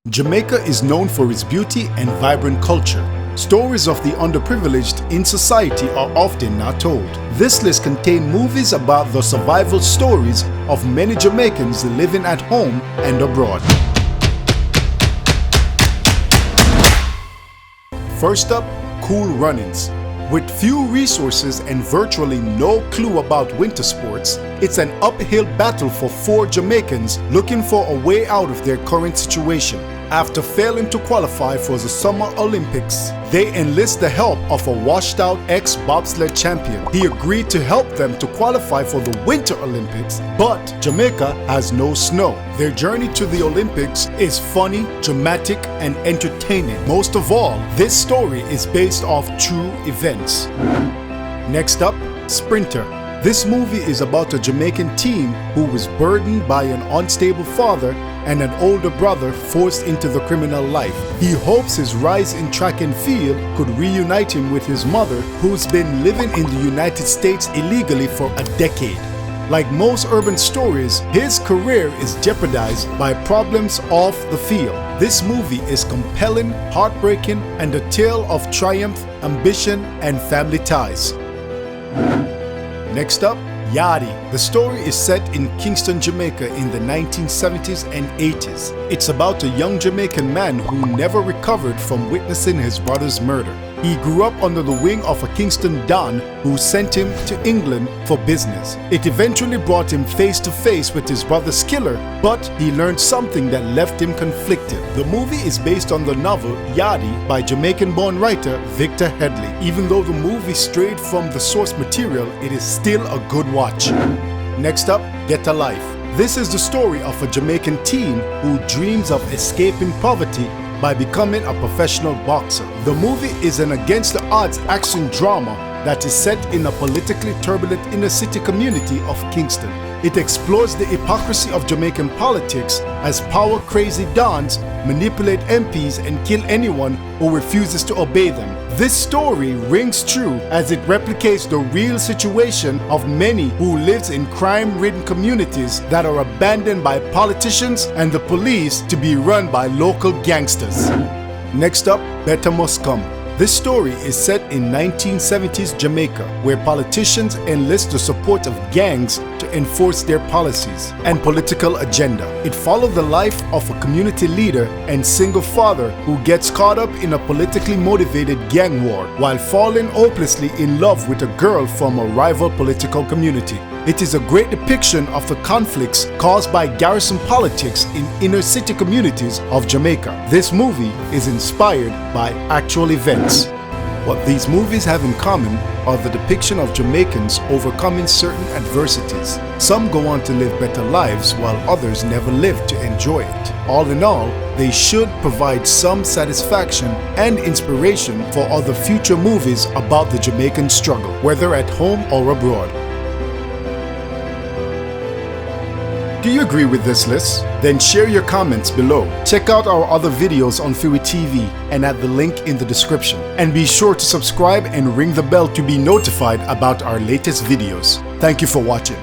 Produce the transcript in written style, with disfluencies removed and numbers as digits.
Jamaica is known for its beauty and vibrant culture. Stories of the underprivileged in society are often not told. This list contains movies about the survival stories of many Jamaicans living at home and abroad. First up, Cool Runnings. With few resources and virtually no clue about winter sports, it's an uphill battle for four Jamaicans looking for a way out of their current situation. After failing to qualify for the Summer Olympics, they enlist the help of a washed-out ex-bobsled champion. He agreed to help them to qualify for the Winter Olympics, but Jamaica has no snow. Their journey to the Olympics is funny, dramatic, and entertaining. Most of all, this story is based off true events. Next up, Sprinter. This movie is about a Jamaican teen who was burdened by an unstable father and an older brother forced into the criminal life. He hopes his rise in track and field could reunite him with his mother, who's been living in the United States illegally for a decade. Like most urban stories, his career is jeopardized by problems off the field. This movie is compelling, heartbreaking, and a tale of triumph, ambition, and family ties. Next up, Yardie. The story is set in Kingston, Jamaica in the 1970s and 80s. It's about a young Jamaican man who never recovered from witnessing his brother's murder. He grew up under the wing of a Kingston Don who sent him to England for business. It eventually brought him face to face with his brother's killer, but he learned something that left him conflicted. The movie is based on the novel Yardie by Jamaican-born writer Victor Headley. Even though the movie strayed from the source material, it is still a good watch. Next up, Get a Life. This is the story of a Jamaican teen who dreams of escaping poverty by becoming a professional boxer. The movie is an against-the-odds action drama that is set in a politically turbulent inner-city community of Kingston. It explores the hypocrisy of Jamaican politics as power-crazy dons manipulate MPs and kill anyone who refuses to obey them. This story rings true as it replicates the real situation of many who live in crime-ridden communities that are abandoned by politicians and the police to be run by local gangsters. Next up, Better Must Come. This story is set in 1970s Jamaica, where politicians enlist the support of gangs to enforce their policies and political agenda. It followed the life of a community leader and single father who gets caught up in a politically motivated gang war while falling hopelessly in love with a girl from a rival political community. It is a great depiction of the conflicts caused by garrison politics in inner city communities of Jamaica. This movie is inspired by actual events. What these movies have in common are the depiction of Jamaicans overcoming certain adversities. Some go on to live better lives while others never live to enjoy it. All in all, they should provide some satisfaction and inspiration for other future movies about the Jamaican struggle, whether at home or abroad. Do you agree with this list? Then share your comments below. Check out our other videos on Fury TV and at the link in the description. And be sure to subscribe and ring the bell to be notified about our latest videos. Thank you for watching.